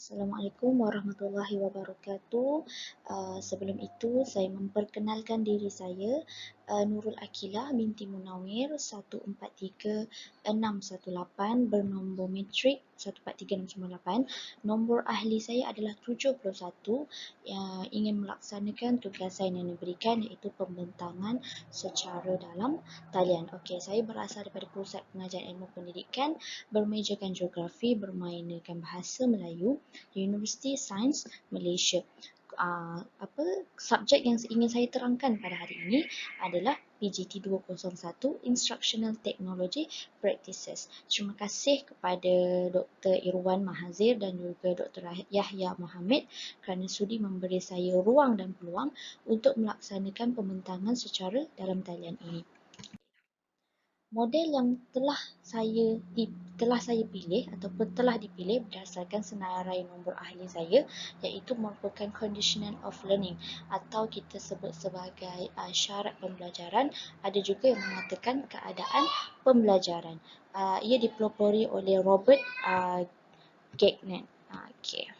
Assalamualaikum warahmatullahi wabarakatuh. Sebelum itu, saya memperkenalkan diri saya, Nurul Akilah binti Munawir 143618 bernombor matrik 143698. Nombor ahli saya adalah 71 yang ingin melaksanakan tugas saya yang diberikan, iaitu pembentangan secara dalam talian. Okey, saya berasal daripada Pusat Pengajian Ilmu Pendidikan, bermejakan geografi, bermainakan bahasa Melayu, Universiti Sains Malaysia. Subjek yang ingin saya terangkan pada hari ini adalah PGT 201 Instructional Technology Practices. Terima kasih kepada Dr. Irwan Mahazir dan juga Dr. Yahya Mohammed kerana sudi memberi saya ruang dan peluang untuk melaksanakan pembentangan secara dalam talian ini. Model yang telah saya pilih ataupun telah dipilih berdasarkan senarai nombor ahli saya, iaitu merupakan condition of learning atau kita sebut sebagai syarat pembelajaran. Ada juga yang mengatakan keadaan pembelajaran. Ia dipelopori oleh Robert Gagnon. Okey.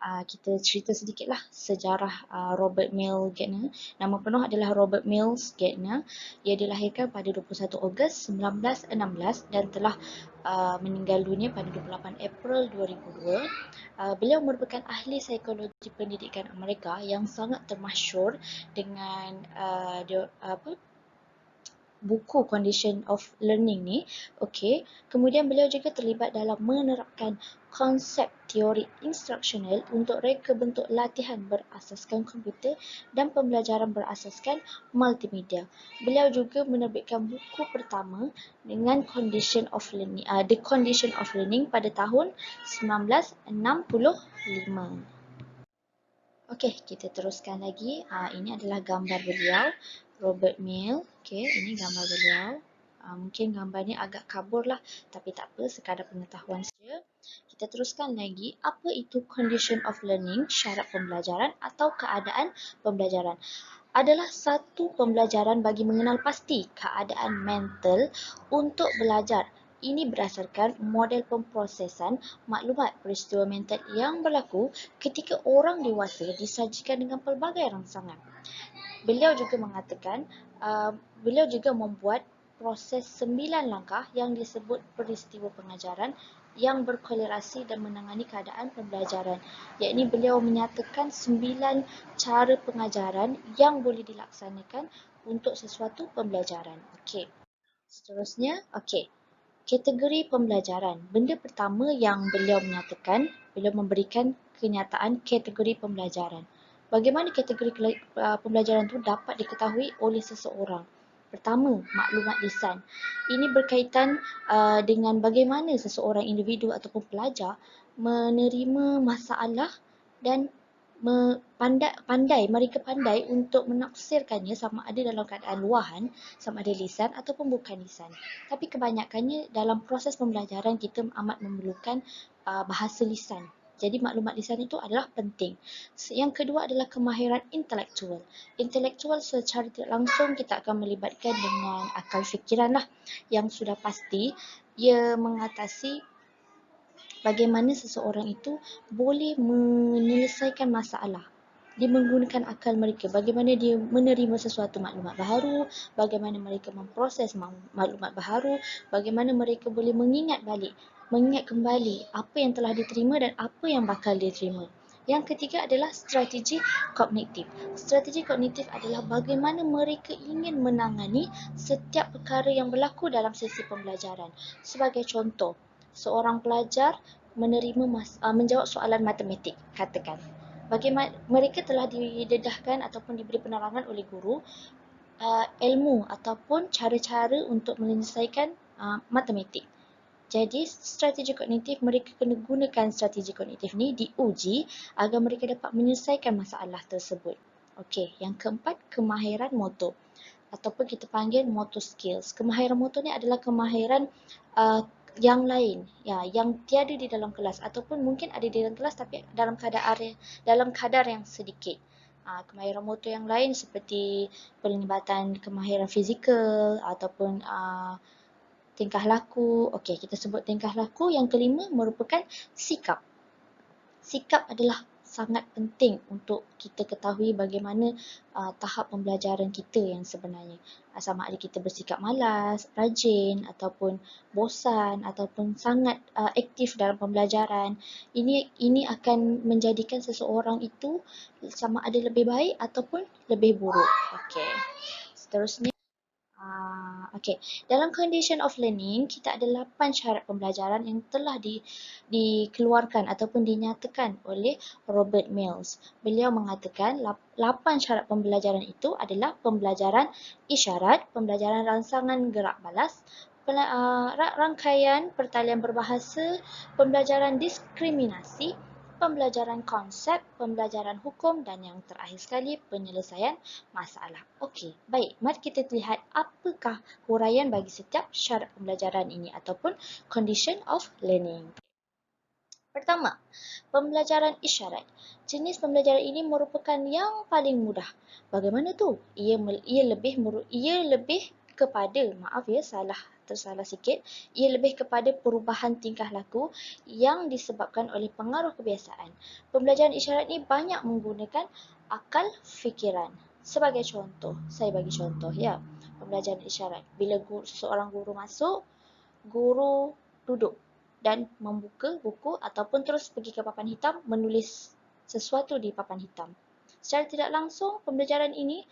Kita cerita sedikitlah sejarah Robert Mills Gardner. Nama penuh adalah Robert Mills Gardner. Ia dilahirkan pada 21 Ogos 1916 dan telah meninggal dunia pada 28 April 2002. Beliau merupakan ahli psikologi pendidikan Amerika yang sangat termasyhur dengan buku Condition of Learning ni. Okey, kemudian beliau juga terlibat dalam menerapkan konsep teori instruksional untuk reka bentuk latihan berasaskan komputer dan pembelajaran berasaskan multimedia. Beliau juga menerbitkan buku pertama dengan Condition of Learning, The Condition of Learning pada tahun 1965. Okey, kita teruskan lagi. Ini adalah gambar beliau, Robert Mill. Okey, ini gambar beliau. Mungkin gambar ni agak kabur lah, tapi tak apa, sekadar pengetahuan saja. Kita teruskan lagi, apa itu condition of learning, syarat pembelajaran atau keadaan pembelajaran? Adalah satu pembelajaran bagi mengenal pasti keadaan mental untuk belajar. Ini berdasarkan model pemprosesan maklumat peristiwa mental yang berlaku ketika orang dewasa disajikan dengan pelbagai rangsangan. Beliau juga mengatakan, beliau juga membuat proses 9 langkah yang disebut peristiwa pengajaran yang berkorelasi dan menangani keadaan pembelajaran. Iaitu beliau menyatakan 9 cara pengajaran yang boleh dilaksanakan untuk sesuatu pembelajaran. Okey. Seterusnya, okey. Kategori pembelajaran. Benda pertama yang beliau menyatakan, beliau memberikan kenyataan kategori pembelajaran. Bagaimana kategori pembelajaran itu dapat diketahui oleh seseorang? Pertama, maklumat lisan. Ini berkaitan dengan bagaimana seseorang individu ataupun pelajar menerima masalah dan mereka pandai untuk menafsirkannya sama ada dalam keadaan luahan, sama ada lisan ataupun bukan lisan. Tapi kebanyakannya dalam proses pembelajaran kita amat memerlukan bahasa lisan. Jadi maklumat lisan itu adalah penting. Yang kedua adalah kemahiran intelektual. Intelektual secara tidak langsung kita akan melibatkan dengan akal fikiran lah, yang sudah pasti ia mengatasi bagaimana seseorang itu boleh menyelesaikan masalah. Dia menggunakan akal mereka, bagaimana dia menerima sesuatu maklumat baharu, bagaimana mereka memproses maklumat baharu, bagaimana mereka boleh mengingat kembali apa yang telah diterima dan apa yang bakal diterima. Yang ketiga adalah strategi kognitif. Strategi kognitif adalah bagaimana mereka ingin menangani setiap perkara yang berlaku dalam sesi pembelajaran. Sebagai contoh, seorang pelajar menjawab soalan matematik, katakan. Bagaimana mereka telah didedahkan ataupun diberi penerangan oleh guru ilmu ataupun cara-cara untuk menyelesaikan matematik. Jadi strategi kognitif, mereka kena gunakan strategi kognitif ni diuji agar mereka dapat menyelesaikan masalah tersebut. Okey, yang keempat, kemahiran motor ataupun kita panggil motor skills. Kemahiran motor ni adalah kemahiran yang lain, yang tiada di dalam kelas ataupun mungkin ada di dalam kelas tapi dalam kadar yang sedikit. Kemahiran motor yang lain seperti pelibatan kemahiran fizikal ataupun tingkah laku. Okey, kita sebut tingkah laku. Yang kelima merupakan sikap. sikap adalah sangat penting untuk kita ketahui bagaimana tahap pembelajaran kita yang sebenarnya. Sama ada kita bersikap malas, rajin ataupun bosan ataupun sangat aktif dalam pembelajaran. Ini akan menjadikan seseorang itu sama ada lebih baik ataupun lebih buruk. Okey. Seterusnya okey. Dalam condition of learning, kita ada 8 syarat pembelajaran yang telah dikeluarkan ataupun dinyatakan oleh Robert Mills. Beliau mengatakan 8 syarat pembelajaran itu adalah pembelajaran isyarat, pembelajaran rangsangan gerak balas, rangkaian pertalian berbahasa, pembelajaran diskriminasi, pembelajaran konsep, pembelajaran hukum dan yang terakhir sekali penyelesaian masalah. Okey, baik. Mari kita lihat apakah huraian bagi setiap syarat pembelajaran ini ataupun condition of learning. Pertama, pembelajaran isyarat. Jenis pembelajaran ini merupakan yang paling mudah. Bagaimana tu? Ia lebih kepada, maaf ya, tersalah sikit. Ia lebih kepada perubahan tingkah laku yang disebabkan oleh pengaruh kebiasaan. Pembelajaran isyarat ini banyak menggunakan akal fikiran. Sebagai contoh, saya bagi contoh ya. Pembelajaran isyarat. Bila seorang guru masuk, guru duduk dan membuka buku ataupun terus pergi ke papan hitam menulis sesuatu di papan hitam. Secara tidak langsung, pembelajaran ini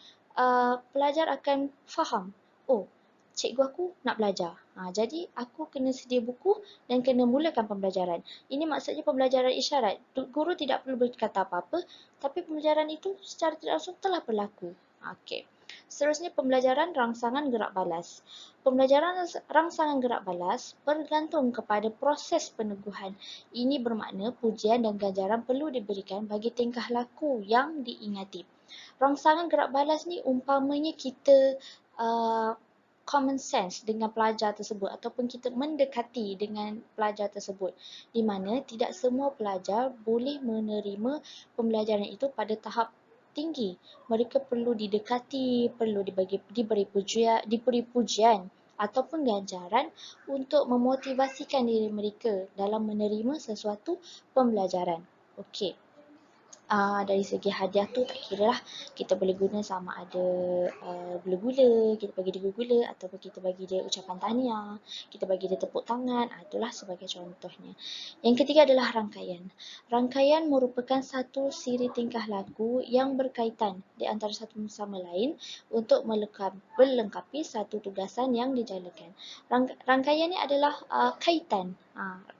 pelajar akan faham, oh, cikgu aku nak belajar. Jadi aku kena sedia buku dan kena mulakan pembelajaran. Ini maksudnya pembelajaran isyarat. Guru tidak perlu berkata apa-apa, tapi pembelajaran itu secara tidak langsung telah berlaku. Okey. Seterusnya pembelajaran rangsangan gerak balas. Pembelajaran rangsangan gerak balas bergantung kepada proses peneguhan. Ini bermakna pujian dan ganjaran perlu diberikan bagi tingkah laku yang diingati. Rangsangan gerak balas ni umpamanya kita common sense dengan pelajar tersebut ataupun kita mendekati dengan pelajar tersebut, di mana tidak semua pelajar boleh menerima pembelajaran itu pada tahap tinggi. Mereka perlu didekati, perlu diberi pujian ataupun ganjaran untuk memotivasikan diri mereka dalam menerima sesuatu pembelajaran. Okey. Dari segi hadiah tu tak kira lah, kita boleh guna sama ada gula-gula, kita bagi dia gula ataupun kita bagi dia ucapan tahniah, kita bagi dia tepuk tangan, itulah sebagai contohnya. Yang ketiga adalah rangkaian. Rangkaian merupakan satu siri tingkah laku yang berkaitan di antara satu sama lain untuk melengkapi satu tugasan yang dijalankan. Rangkaian ni adalah kaitan,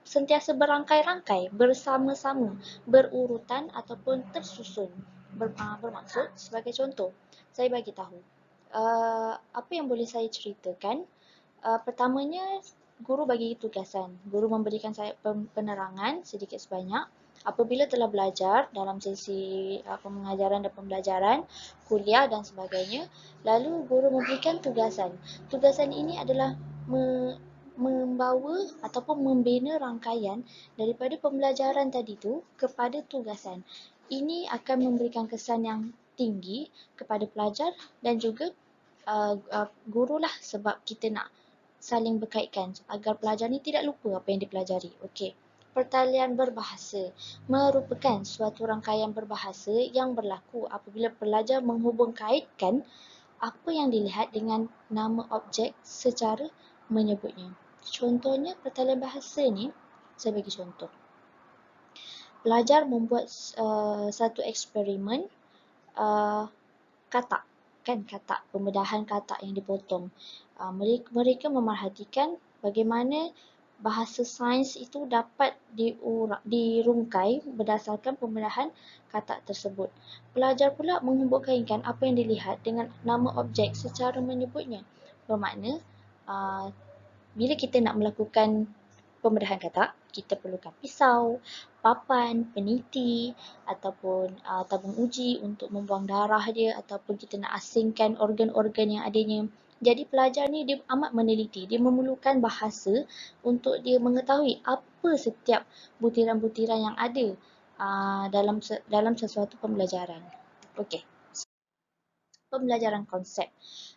sentiasa berangkai-rangkai, bersama-sama, berurutan ataupun tersusun. Bermaksud, sebagai contoh, saya bagi tahu. Apa yang boleh saya ceritakan? Pertamanya, guru bagi tugasan. Guru memberikan saya penerangan sedikit sebanyak. Apabila telah belajar dalam sesi pengajaran dan pembelajaran, kuliah dan sebagainya, lalu guru memberikan tugasan. Tugasan ini adalah membawa ataupun membina rangkaian daripada pembelajaran tadi tu kepada tugasan. Ini akan memberikan kesan yang tinggi kepada pelajar dan juga guru lah, sebab kita nak saling berkaitkan agar pelajar ni tidak lupa apa yang dipelajari. Okey. Pertalian berbahasa merupakan suatu rangkaian berbahasa yang berlaku apabila pelajar menghubung kaitkan apa yang dilihat dengan nama objek secara menyebutnya. Contohnya pertalian bahasa ni, saya bagi contoh. Pelajar membuat satu eksperimen katak, pembedahan katak yang dipotong. Mereka memerhatikan bagaimana bahasa sains itu dapat dirungkai berdasarkan pembedahan katak tersebut. Pelajar pula menghubungkaitkan apa yang dilihat dengan nama objek secara menyebutnya. Bermakna, bila kita nak melakukan pembedahan katak, kita perlukan pisau, papan, peniti ataupun tabung uji untuk membuang darah dia, ataupun kita nak asingkan organ-organ yang adanya. Jadi pelajar ni dia amat meneliti, dia memerlukan bahasa untuk dia mengetahui apa setiap butiran-butiran yang ada dalam sesuatu pembelajaran. Okey. Pembelajaran konsep.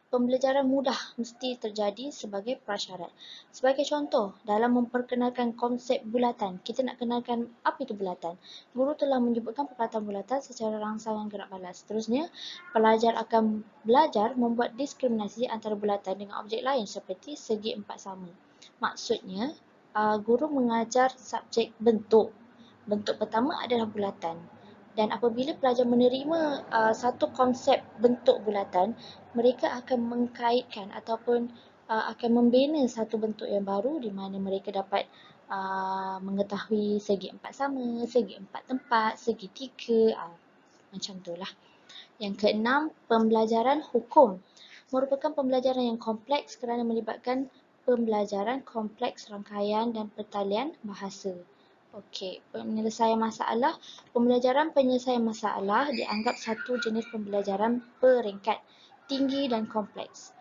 Pembelajaran mudah mesti terjadi sebagai prasyarat. Sebagai contoh, dalam memperkenalkan konsep bulatan, kita nak kenalkan apa itu bulatan. Guru telah menyebutkan perkataan bulatan secara rangsangan gerak balas. Seterusnya, pelajar akan belajar membuat diskriminasi antara bulatan dengan objek lain seperti segi empat sama. Maksudnya, guru mengajar subjek bentuk. Bentuk pertama adalah bulatan. Dan apabila pelajar menerima satu konsep bentuk bulatan, mereka akan mengkaitkan ataupun akan membina satu bentuk yang baru di mana mereka dapat mengetahui segi empat sama, segi empat tempat, segi tiga, macam itulah. Yang keenam, pembelajaran hukum. Merupakan pembelajaran yang kompleks kerana melibatkan pembelajaran kompleks rangkaian dan pertalian bahasa. Okey, penyelesaian masalah. Pembelajaran penyelesaian masalah dianggap satu jenis pembelajaran peringkat tinggi dan kompleks.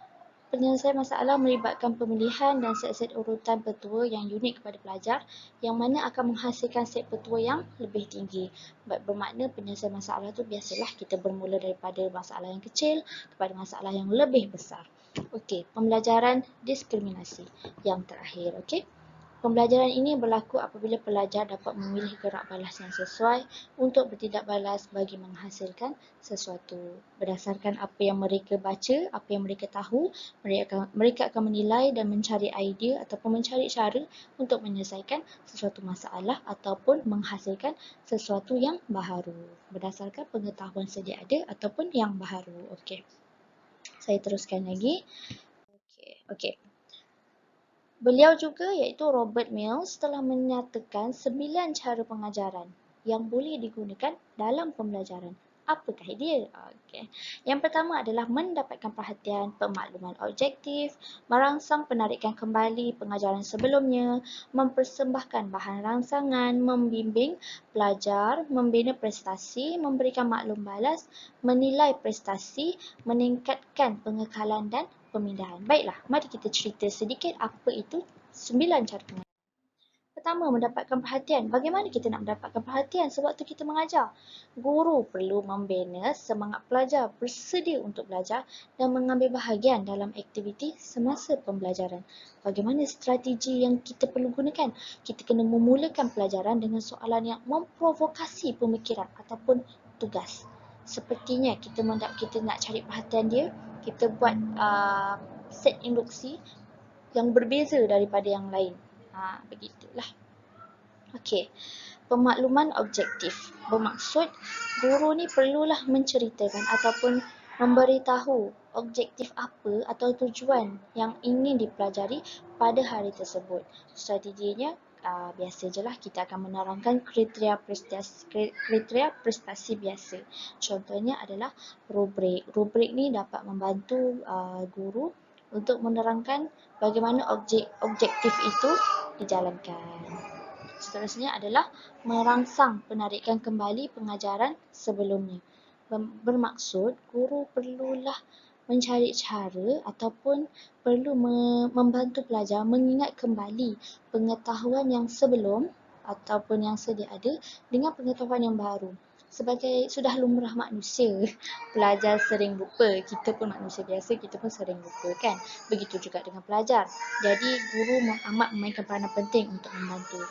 Penyelesaian masalah melibatkan pemilihan dan set-set urutan petua yang unik kepada pelajar yang mana akan menghasilkan set petua yang lebih tinggi. Bermakna penyelesaian masalah tu biasalah kita bermula daripada masalah yang kecil kepada masalah yang lebih besar. Okey, pembelajaran diskriminasi yang terakhir. Okey. Pembelajaran ini berlaku apabila pelajar dapat memilih gerak balas yang sesuai untuk bertindak balas bagi menghasilkan sesuatu. Berdasarkan apa yang mereka baca, apa yang mereka tahu, mereka akan menilai dan mencari idea ataupun mencari cara untuk menyelesaikan sesuatu masalah ataupun menghasilkan sesuatu yang baharu. Berdasarkan pengetahuan sedia ada ataupun yang baharu. Okey. Saya teruskan lagi. Okey. Beliau juga iaitu Robert Mills telah menyatakan 9 cara pengajaran yang boleh digunakan dalam pembelajaran. Apakah dia? Okay. Yang pertama adalah mendapatkan perhatian, pemakluman objektif, merangsang penarikan kembali pengajaran sebelumnya, mempersembahkan bahan rangsangan, membimbing pelajar, membina prestasi, memberikan maklum balas, menilai prestasi, meningkatkan pengekalan dan pemindahan. Baiklah, mari kita cerita sedikit apa itu 9 cara pengajaran. Pertama, mendapatkan perhatian. Bagaimana kita nak mendapatkan perhatian sewaktu kita mengajar? Guru perlu membina semangat pelajar bersedia untuk belajar dan mengambil bahagian dalam aktiviti semasa pembelajaran. Bagaimana strategi yang kita perlu gunakan? Kita kena memulakan pelajaran dengan soalan yang memprovokasi pemikiran ataupun tugas. Sepertinya kita nak cari perhatian dia, kita buat set induksi yang berbeza daripada yang lain. Begitulah. Okey. Pemakluman objektif. Bermaksud guru ni perlulah menceritakan ataupun memberitahu objektif apa atau tujuan yang ingin dipelajari pada hari tersebut. Strateginya biasa je lah, kita akan menerangkan kriteria prestasi biasa. Contohnya adalah rubrik. Rubrik ni dapat membantu guru untuk menerangkan bagaimana objektif itu dijalankan. Seterusnya adalah merangsang penarikan kembali pengajaran sebelumnya. Bermaksud guru perlulah mencari cara ataupun perlu membantu pelajar mengingat kembali pengetahuan yang sebelum ataupun yang sedia ada dengan pengetahuan yang baru. Sebagai sudah lumrah manusia, pelajar sering lupa. Kita pun manusia biasa, kita pun sering lupa kan. Begitu juga dengan pelajar. Jadi guru amat memainkan peranan penting untuk membantu.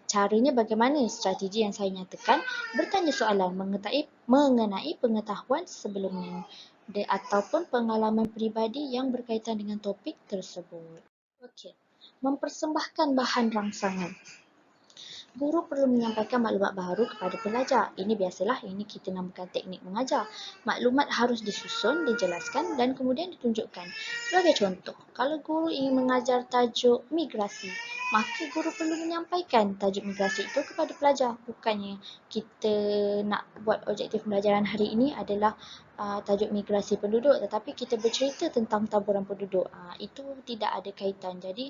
Caranya bagaimana? Strategi yang saya nyatakan, bertanya soalan mengenai pengetahuan sebelumnya ataupun pengalaman peribadi yang berkaitan dengan topik tersebut. Okey. Mempersembahkan bahan rangsangan. Guru perlu menyampaikan maklumat baru kepada pelajar. Ini biasalah, ini kita namakan teknik mengajar. Maklumat harus disusun, dijelaskan dan kemudian ditunjukkan. Sebagai contoh, kalau guru ingin mengajar tajuk migrasi, maka guru perlu menyampaikan tajuk migrasi itu kepada pelajar. Bukannya kita nak buat objektif pembelajaran hari ini adalah tajuk migrasi penduduk, tetapi kita bercerita tentang taburan penduduk. Itu tidak ada kaitan. Jadi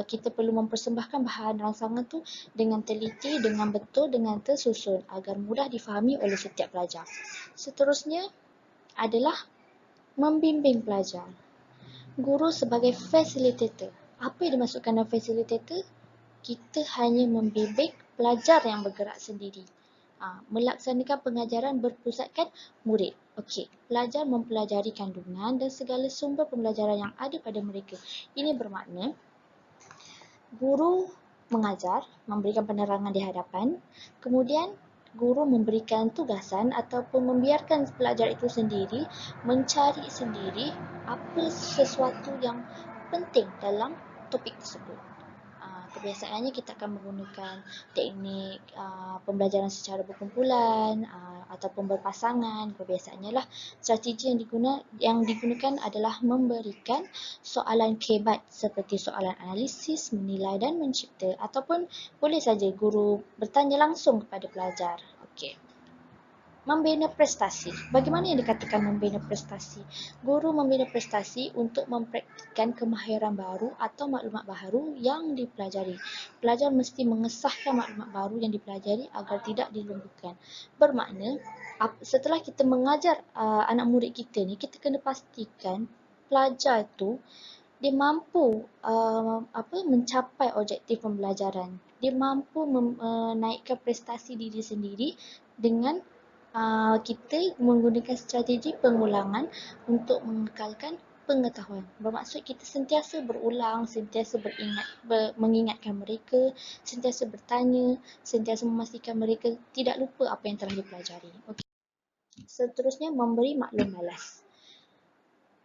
kita perlu mempersembahkan bahan rangsangan tu dengan teliti, dengan betul, dengan tersusun agar mudah difahami oleh setiap pelajar. Seterusnya adalah membimbing pelajar. Guru sebagai facilitator. Apa yang dimaksudkan dengan facilitator? Kita hanya membimbing pelajar yang bergerak sendiri. Melaksanakan pengajaran berpusatkan murid. Okey, pelajar mempelajari kandungan dan segala sumber pembelajaran yang ada pada mereka. Ini bermakna guru mengajar, memberikan penerangan di hadapan, kemudian guru memberikan tugasan ataupun membiarkan pelajar itu sendiri mencari sendiri apa sesuatu yang penting dalam topik tersebut. Kebiasaannya kita akan menggunakan teknik pembelajaran secara berkumpulan ataupun berpasangan. Kebiasaannya lah strategi yang digunakan adalah memberikan soalan kebat seperti soalan analisis, menilai dan mencipta, ataupun boleh saja guru bertanya langsung kepada pelajar. Okey. Membina prestasi. Bagaimana yang dikatakan membina prestasi? Guru membina prestasi untuk mempraktikkan kemahiran baru atau maklumat baru yang dipelajari. Pelajar mesti mengesahkan maklumat baru yang dipelajari agar tidak dilumpuhkan. Bermakna, setelah kita mengajar anak murid kita ni, kita kena pastikan pelajar tu dia mampu mencapai objektif pembelajaran. Dia mampu menaikkan prestasi diri sendiri dengan kita menggunakan strategi pengulangan untuk mengekalkan pengetahuan. Bermaksud kita sentiasa berulang, sentiasa mengingatkan mereka, sentiasa bertanya, sentiasa memastikan mereka tidak lupa apa yang telah dipelajari. Okay. Seterusnya, memberi maklum balas.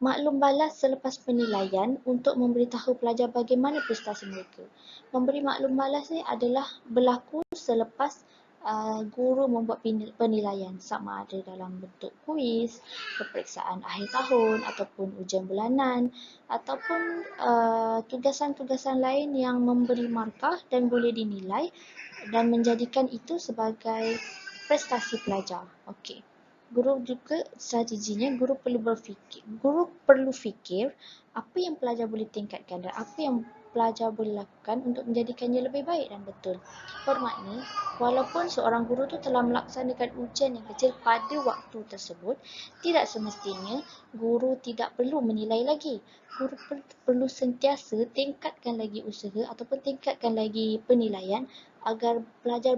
Maklum balas selepas penilaian untuk memberitahu pelajar bagaimana prestasi mereka. Memberi maklum balas ni adalah berlaku selepas guru membuat penilaian, sama ada dalam bentuk kuis, peperiksaan akhir tahun ataupun ujian bulanan ataupun tugasan-tugasan lain yang memberi markah dan boleh dinilai dan menjadikan itu sebagai prestasi pelajar. Okey. Guru juga strateginya guru perlu fikir apa yang pelajar boleh tingkatkan dan apa yang pelajar boleh lakukan untuk menjadikannya lebih baik dan betul. Bermakna, walaupun seorang guru tu telah melaksanakan ujian yang kecil pada waktu tersebut, tidak semestinya guru tidak perlu menilai lagi. Guru perlu sentiasa tingkatkan lagi usaha ataupun tingkatkan lagi penilaian agar pelajar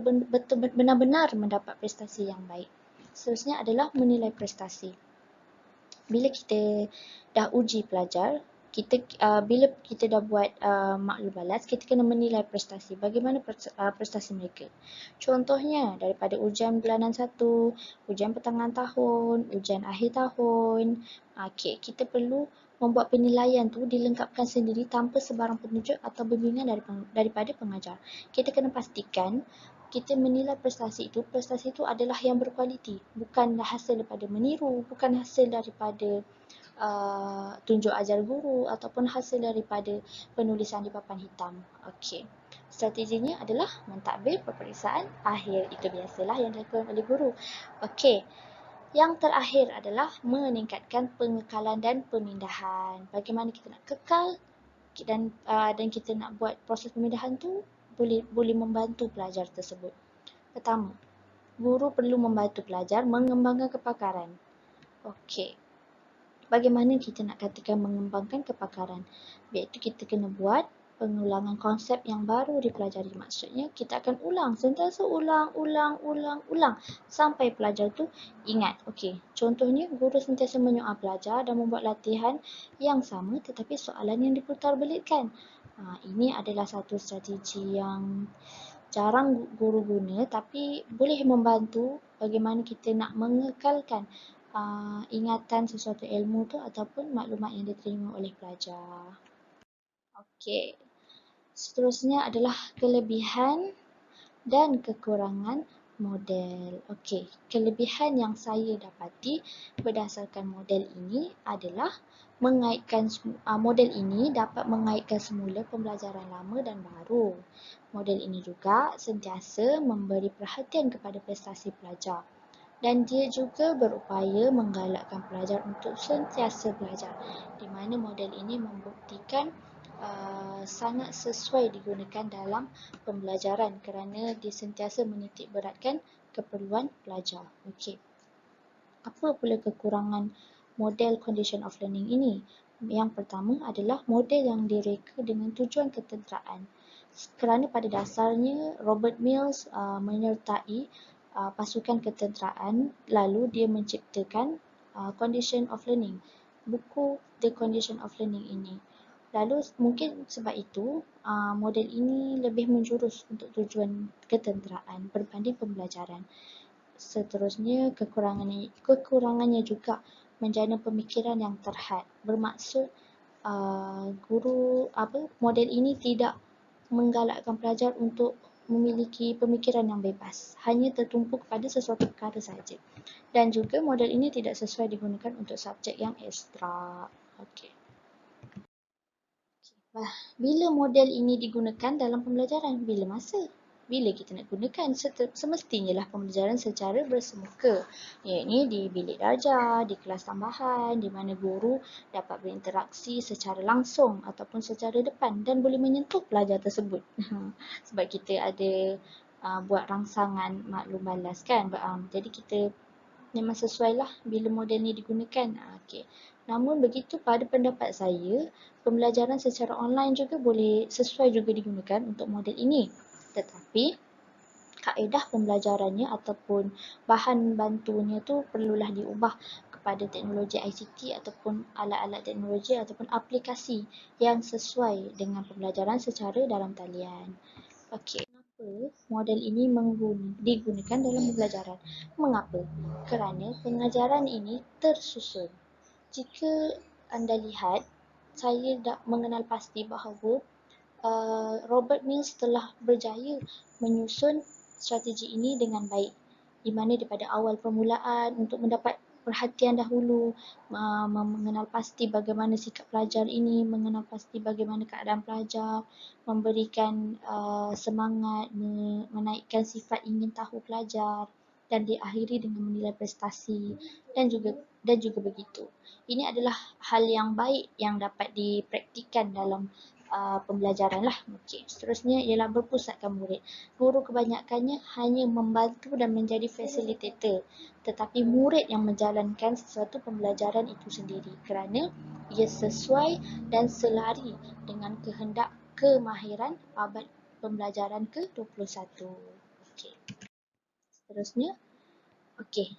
benar-benar mendapat prestasi yang baik. Seterusnya adalah menilai prestasi. Bila kita dah uji pelajar, bila kita dah buat maklum balas, kita kena menilai prestasi. Bagaimana prestasi mereka? Contohnya, daripada ujian bulanan 1, ujian pertengahan tahun, ujian akhir tahun. Kita perlu membuat penilaian tu dilengkapkan sendiri tanpa sebarang penunjuk atau bimbingan daripada pengajar. Kita kena pastikan kita menilai prestasi itu adalah yang berkualiti, bukan hasil daripada meniru, bukan hasil daripada tunjuk ajar guru ataupun hasil daripada penulisan di papan hitam. Okey. Strateginya adalah mentadbir peperiksaan akhir. Itu biasalah yang dilakukan oleh guru. Okey. Yang terakhir adalah meningkatkan pengekalan dan pemindahan. Bagaimana kita nak kekal dan kita nak buat proses pemindahan tu boleh membantu pelajar tersebut. Pertama, guru perlu membantu pelajar mengembangkan kepakaran. Okey. Bagaimana kita nak katakan mengembangkan kepakaran? Iaitu kita kena buat pengulangan konsep yang baru dipelajari. Maksudnya kita akan sentiasa ulang sampai pelajar tu ingat. Okey, contohnya guru sentiasa menyoal pelajar dan membuat latihan yang sama tetapi soalan yang diputar belitkan. Ini adalah satu strategi yang jarang guru guna tapi boleh membantu bagaimana kita nak mengekalkan ingatan sesuatu ilmu tu ataupun maklumat yang diterima oleh pelajar. Okey. Seterusnya adalah kelebihan dan kekurangan model. Okey, kelebihan yang saya dapati berdasarkan model ini adalah model ini dapat mengaitkan semula pembelajaran lama dan baru. Model ini juga sentiasa memberi perhatian kepada prestasi pelajar. Dan dia juga berupaya menggalakkan pelajar untuk sentiasa belajar, di mana model ini membuktikan sangat sesuai digunakan dalam pembelajaran kerana dia sentiasa menitik beratkan keperluan pelajar. Okey. Apa pula kekurangan model condition of learning ini? Yang pertama adalah model yang direka dengan tujuan ketenteraan. Kerana pada dasarnya Robert Mills menyertai pasukan ketenteraan, lalu dia menciptakan Condition of Learning, buku The Condition of Learning ini. Lalu mungkin sebab itu model ini lebih menjurus untuk tujuan ketenteraan berbanding pembelajaran. Seterusnya, kekurangannya juga menjana pemikiran yang terhad. Bermaksud model ini tidak menggalakkan pelajar untuk memiliki pemikiran yang bebas, hanya tertumpu pada sesuatu perkara saja. Dan juga model ini tidak sesuai digunakan untuk subjek yang ekstra. Okey. Bila model ini digunakan dalam pembelajaran? Bila masa? Bila kita nak gunakan? Semestinya lah pembelajaran secara bersemuka. Iaitu di bilik darjah, di kelas tambahan, di mana guru dapat berinteraksi secara langsung ataupun secara depan dan boleh menyentuh pelajar tersebut. Sebab kita ada buat rangsangan maklum balas kan. Jadi kita memang sesuai lah bila model ni digunakan. Okey. Namun begitu, pada pendapat saya, pembelajaran secara online juga boleh sesuai juga digunakan untuk model ini. Tetapi kaedah pembelajarannya ataupun bahan bantunya tu perlulah diubah kepada teknologi ICT ataupun alat-alat teknologi ataupun aplikasi yang sesuai dengan pembelajaran secara dalam talian. Okey. Mengapa model ini digunakan dalam pembelajaran? Mengapa? Kerana pengajaran ini tersusun. Jika anda lihat, saya dah mengenal pasti bahawa Robert Mills telah berjaya menyusun strategi ini dengan baik, di mana daripada awal permulaan untuk mendapat perhatian dahulu, mengenal pasti bagaimana sikap pelajar ini, mengenal pasti bagaimana keadaan pelajar, memberikan semangat, menaikkan sifat ingin tahu pelajar dan diakhiri dengan menilai prestasi dan juga begitu. Ini adalah hal yang baik yang dapat dipraktikkan dalam pembelajaran lah. Okey. Seterusnya ialah berpusatkan murid. Guru kebanyakannya hanya membantu dan menjadi fasilitator, tetapi murid yang menjalankan sesuatu pembelajaran itu sendiri kerana ia sesuai dan selari dengan kehendak kemahiran abad pembelajaran ke-21. Okey. Seterusnya,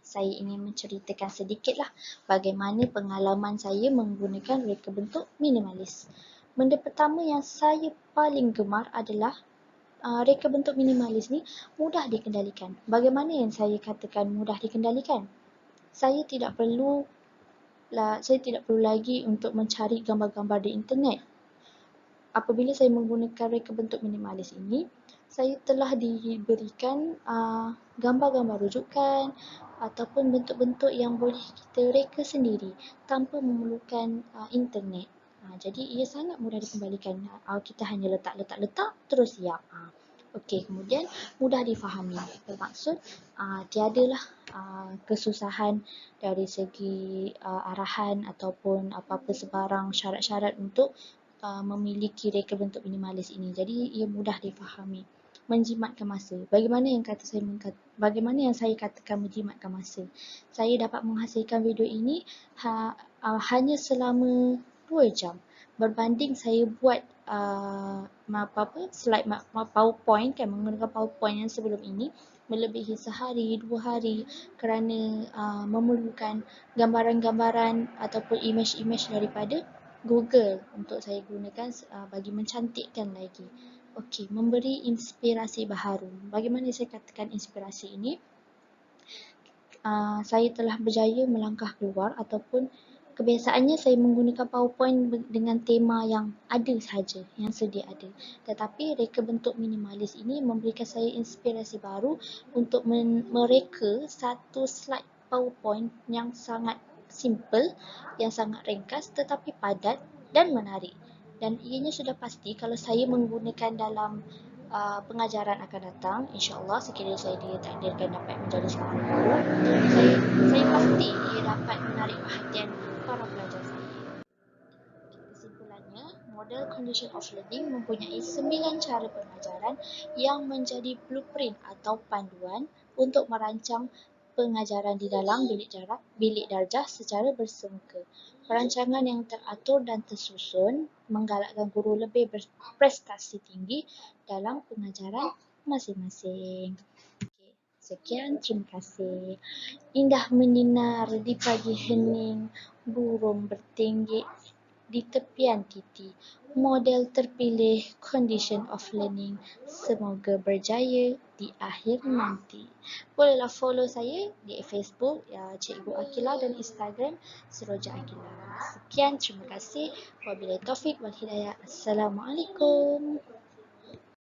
saya ingin menceritakan sedikitlah bagaimana pengalaman saya menggunakan reka bentuk minimalis. Benda pertama yang saya paling gemar adalah reka bentuk minimalis ni mudah dikendalikan. Bagaimana yang saya katakan mudah dikendalikan? Saya tidak perlu lagi untuk mencari gambar-gambar di internet. Apabila saya menggunakan reka bentuk minimalis ini, saya telah diberikan gambar-gambar rujukan ataupun bentuk-bentuk yang boleh kita reka sendiri tanpa memerlukan internet. Jadi ia sangat mudah dikembalikan. Kita hanya letak terus siap. Okey, kemudian mudah difahami. Bermaksud tiadalah kesusahan dari segi arahan ataupun apa-apa sebarang syarat-syarat untuk memiliki reka bentuk minimalis ini. Jadi ia mudah difahami. Menjimatkan masa. Bagaimana yang saya katakan menjimatkan masa? Saya dapat menghasilkan video ini hanya selama 2 jam. Berbanding saya buat slide PowerPoint kan, menggunakan PowerPoint yang sebelum ini melebihi sehari, 2 hari kerana memerlukan gambaran-gambaran ataupun imej-imej daripada Google untuk saya gunakan bagi mencantikkan lagi. Okey, memberi inspirasi baharu. Bagaimana saya katakan inspirasi ini? Saya telah berjaya melangkah keluar ataupun kebiasaannya saya menggunakan PowerPoint dengan tema yang ada sahaja, yang sedia ada. Tetapi reka bentuk minimalis ini memberikan saya inspirasi baru untuk mereka satu slide PowerPoint yang sangat simple, yang sangat ringkas tetapi padat dan menarik. Dan ianya sudah pasti kalau saya menggunakan dalam pengajaran akan datang, insyaAllah sekiranya saya ditakdirkan dapat menjadi seorang guru, saya pasti ia dapat menarik perhatian para pelajar saya. Kesimpulannya, model Condition of Learning mempunyai 9 cara pengajaran yang menjadi blueprint atau panduan untuk merancang pengajaran di dalam bilik darjah secara bersemuka. Perancangan yang teratur dan tersusun menggalakkan guru lebih berprestasi tinggi dalam pengajaran masing-masing. Sekian, terima kasih. Indah menyinar di pagi hening, burung bertinggi di tepian titi. Model terpilih, condition of learning. Semoga berjaya di akhir nanti. Bolehlah follow saya di Facebook ya, Cikgu Akila, dan Instagram Seroja Akila. Sekian, terima kasih. Wabillahi taufik wal hidayah. Assalamualaikum.